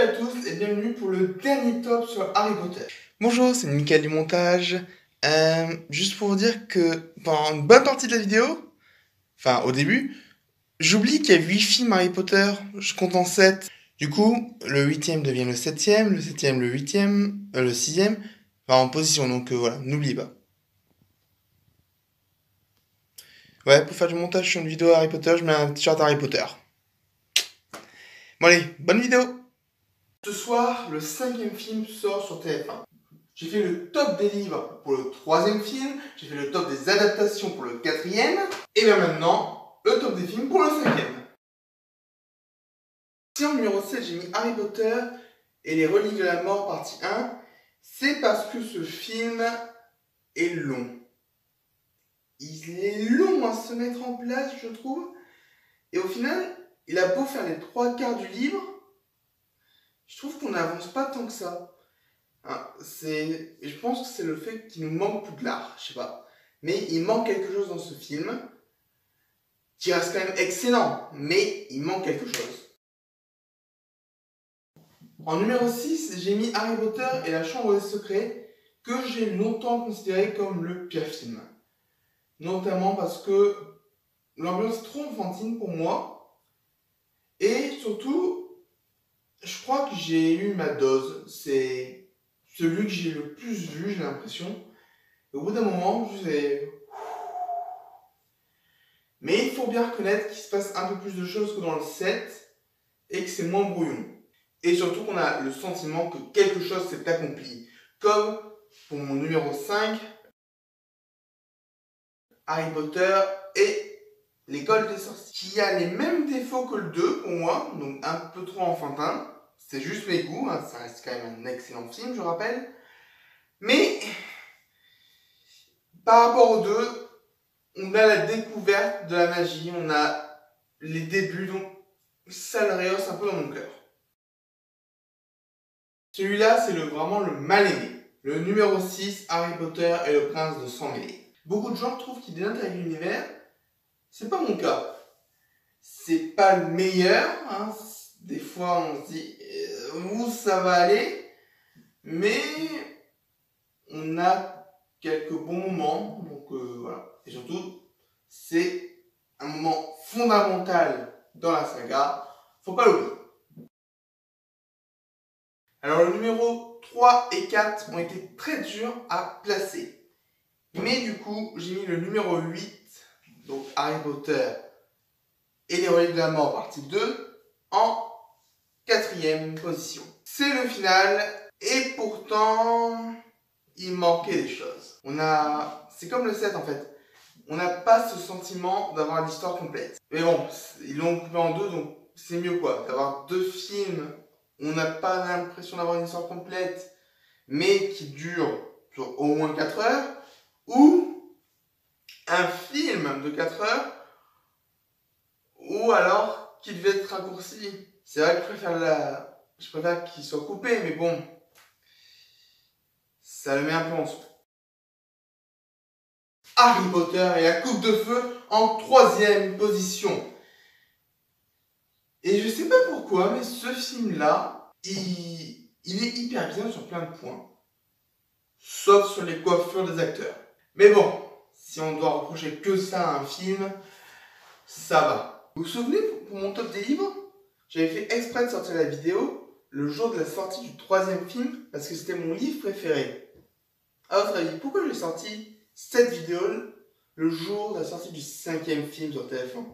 à tous et bienvenue pour le dernier top sur Harry Potter. Bonjour, c'est Mickaël du montage. Juste pour vous dire que pendant une bonne partie de la vidéo, enfin au début, j'oublie qu'il y a 8 films Harry Potter, je compte en 7. Du coup, le 8e devient le 7e, le 7e le 8e, le 6e, enfin en position, donc voilà, n'oubliez pas. Ouais, pour faire du montage sur une vidéo Harry Potter, je mets un t-shirt Harry Potter. Bon allez, bonne vidéo. Ce soir, le 5e film sort sur TF1. J'ai fait le top des livres pour le 3e film, j'ai fait le top des adaptations pour le 4e, et bien maintenant, le top des films pour le 5e. Si en numéro 7 j'ai mis Harry Potter et les Reliques de la Mort partie 1, c'est parce que ce film est long. Il est long à se mettre en place, je trouve, et au final, il a beau faire les 3/4 du livre, je trouve qu'on n'avance pas tant que ça. Hein, je pense que c'est le fait qu'il nous manque Poudlard, je sais pas. Mais il manque quelque chose dans ce film, qui reste quand même excellent, mais il manque quelque chose. En numéro 6, j'ai mis Harry Potter et la Chambre des Secrets, que j'ai longtemps considéré comme le pire film. Notamment parce que l'ambiance est trop enfantine pour moi, et surtout, je crois que j'ai eu ma dose. C'est celui que j'ai le plus vu, j'ai l'impression. Et au bout d'un moment, je sais... Mais il faut bien reconnaître qu'il se passe un peu plus de choses que dans le 7 et que c'est moins brouillon. Et surtout qu'on a le sentiment que quelque chose s'est accompli. Comme pour mon numéro 5, Harry Potter et l'école des sorciers. Qui a les mêmes défauts que le 2 pour moi, donc un peu trop enfantin. C'est juste mes goûts, hein, ça reste quand même un excellent film, je rappelle. Mais par rapport au 2, on a la découverte de la magie, on a les débuts, donc ça le rehausse un peu dans mon cœur. Celui-là, c'est vraiment le mal-aimé. Le numéro 6, Harry Potter et le prince de sang mêlé. Beaucoup de gens trouvent qu'il dénote avec l'univers. C'est pas mon cas. C'est pas le meilleur. Hein. Des fois, on se dit où ça va aller. Mais on a quelques bons moments. Donc voilà. Et surtout, c'est un moment fondamental dans la saga. Faut pas l'oublier. Alors le numéro 3 et 4 ont été très durs à placer. Mais du coup, j'ai mis le numéro 8, donc Harry Potter et les Reliques de la Mort partie 2, en 4e position. C'est le final, et pourtant, il manquait des choses. C'est comme le 7 en fait. On n'a pas ce sentiment d'avoir l'histoire complète. Mais bon, ils l'ont coupé en 2, donc c'est mieux quoi. D'avoir 2 films où on n'a pas l'impression d'avoir une histoire complète, mais qui dure sur au moins 4 heures, ou un film de 4 heures, ou alors qui devait être raccourci. C'est vrai que je préfère qu'il soit coupé, mais bon, ça le met un peu en dessous. Harry Potter et la Coupe de Feu en 3e position. Et je sais pas pourquoi, mais ce film-là, il est hyper bien sur plein de points. Sauf sur les coiffures des acteurs. Mais bon, si on doit reprocher que ça à un film, ça va. Vous vous souvenez, pour mon top des livres, j'avais fait exprès de sortir la vidéo le jour de la sortie du 3e film, parce que c'était mon livre préféré. À votre avis, pourquoi j'ai sorti cette vidéo le jour de la sortie du 5e film sur TF1?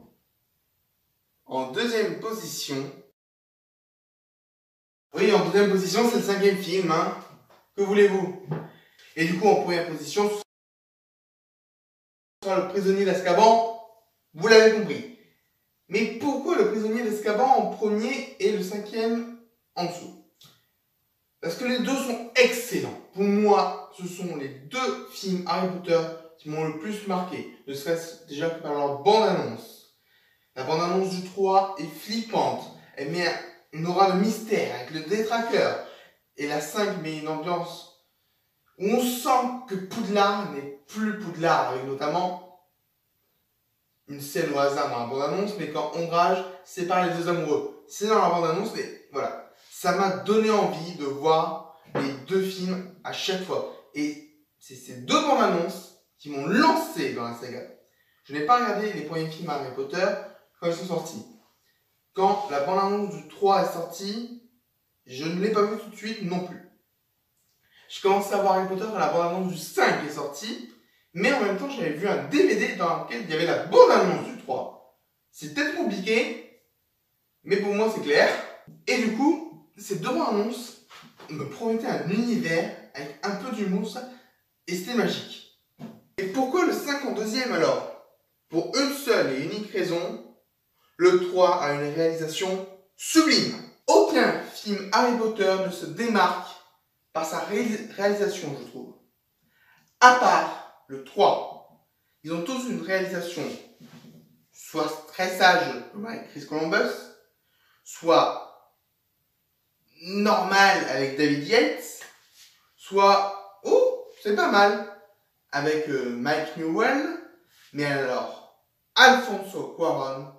En 2e position... Oui, en 2e position, c'est le 5e film, hein. Que voulez-vous? Et du coup, en 1re position, le prisonnier d'Azkaban, vous l'avez compris. Mais pourquoi le prisonnier d'Azkaban en premier et le 5e en dessous? Parce que les deux sont excellents. Pour moi, ce sont les 2 films Harry Potter qui m'ont le plus marqué. Ne serait-ce déjà que par leur bande-annonce. La bande-annonce du 3 est flippante. Elle met une aura de mystère avec le détraqueur. Et la 5 met une ambiance où on sent que Poudlard n'est plus Poudlard, avec notamment une scène au hasard dans la bande-annonce, mais quand Ombrage sépare les 2 amoureux. C'est dans la bande-annonce, mais voilà. ça m'a donné envie de voir les deux films à chaque fois. Et c'est ces deux bandes annonces qui m'ont lancé dans la saga. Je n'ai pas regardé les premiers films Harry Potter quand ils sont sortis. Quand la bande annonce du 3 est sortie, je ne l'ai pas vu tout de suite non plus. Je commençais à voir Harry Potter quand la bande annonce du 5 est sortie, mais en même temps j'avais vu un DVD dans lequel il y avait la bande annonce du 3. C'est peut-être compliqué, mais pour moi c'est clair. Et du coup, ces deux bandes annonces me promettaient un univers avec un peu d'humour, et c'était magique. Et pourquoi le 5 en deuxième alors? Pour une seule et unique raison, le 3 a une réalisation sublime. Aucun film Harry Potter ne se démarque par sa réalisation, je trouve. À part le 3. Ils ont tous une réalisation soit très sage, comme avec Chris Columbus, soit normale avec David Yates, soit, oh, c'est pas mal, avec Mike Newell. Mais alors, Alfonso Cuarón,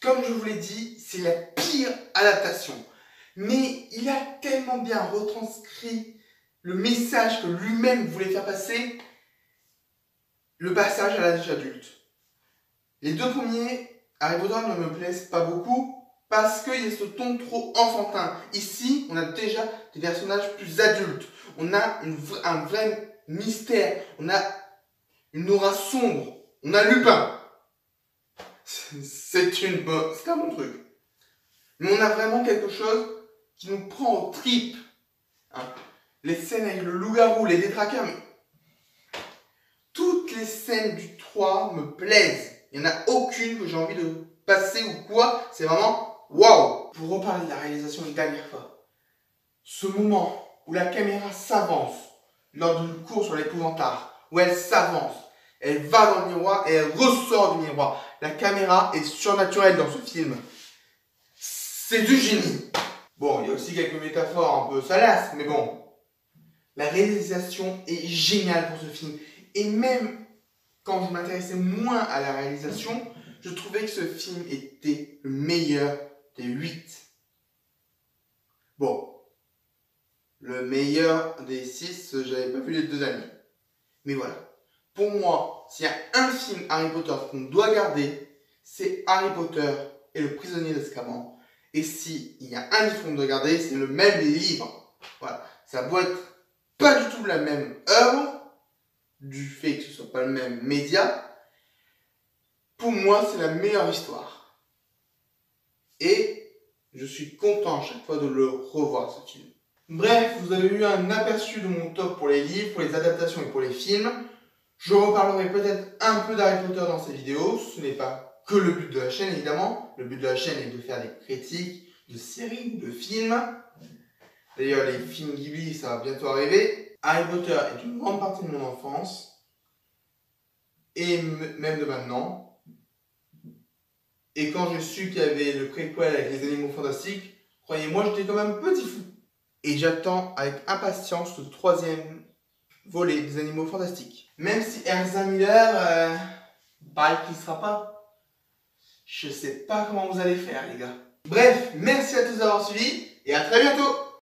comme je vous l'ai dit, c'est la pire adaptation. Mais il a tellement bien retranscrit le message que lui-même voulait faire passer, le passage à l'âge adulte. Les deux premiers, Harry Potter, ne me plaisent pas beaucoup parce qu'il y a ce ton trop enfantin. Ici, on a déjà des personnages plus adultes. On a un vrai mystère. On a une aura sombre. On a Lupin. C'est un bon truc. Mais on a vraiment quelque chose qui nous prend aux tripes. Hein. Les scènes avec le loup-garou, les détraqueurs, mais toutes les scènes du 3 me plaisent. Il n'y en a aucune que j'ai envie de passer ou quoi. C'est vraiment waouh. Pour reparler de la réalisation une dernière fois, ce moment où la caméra s'avance lors d'une course sur l'épouvantail, où elle s'avance, elle va dans le miroir et elle ressort du miroir. La caméra est surnaturelle dans ce film. C'est du génie. Bon, il y a aussi quelques métaphores un peu salaces, mais bon. La réalisation est géniale pour ce film. Et même quand je m'intéressais moins à la réalisation, je trouvais que ce film était le meilleur des 8. Bon, le meilleur des 6, j'avais pas vu les deux amis. Mais voilà. Pour moi, s'il y a un film Harry Potter qu'on doit garder, c'est Harry Potter et le prisonnier d'Azkaban. Et s'il y a un livre qu'on doit garder, c'est le même livre. Voilà. Ça doit être pas du tout la même œuvre, du fait que ce soit pas le même média. Pour moi, c'est la meilleure histoire. Et je suis content à chaque fois de le revoir, ce film. Bref, vous avez eu un aperçu de mon top pour les livres, pour les adaptations et pour les films. Je reparlerai peut-être un peu d'Harry Potter dans ces vidéos. Ce n'est pas que le but de la chaîne, évidemment. Le but de la chaîne est de faire des critiques de séries, de films. D'ailleurs, les films Ghibli, ça va bientôt arriver. Harry Potter est une grande partie de mon enfance. Et même de maintenant. Et quand j'ai su qu'il y avait le préquel avec les animaux fantastiques, croyez-moi, j'étais quand même petit fou. Et j'attends avec impatience le 3e volet des animaux fantastiques. Même si Ezra Miller, pareil qu'il ne sera pas. Je sais pas comment vous allez faire, les gars. Bref, merci à tous d'avoir suivi et à très bientôt.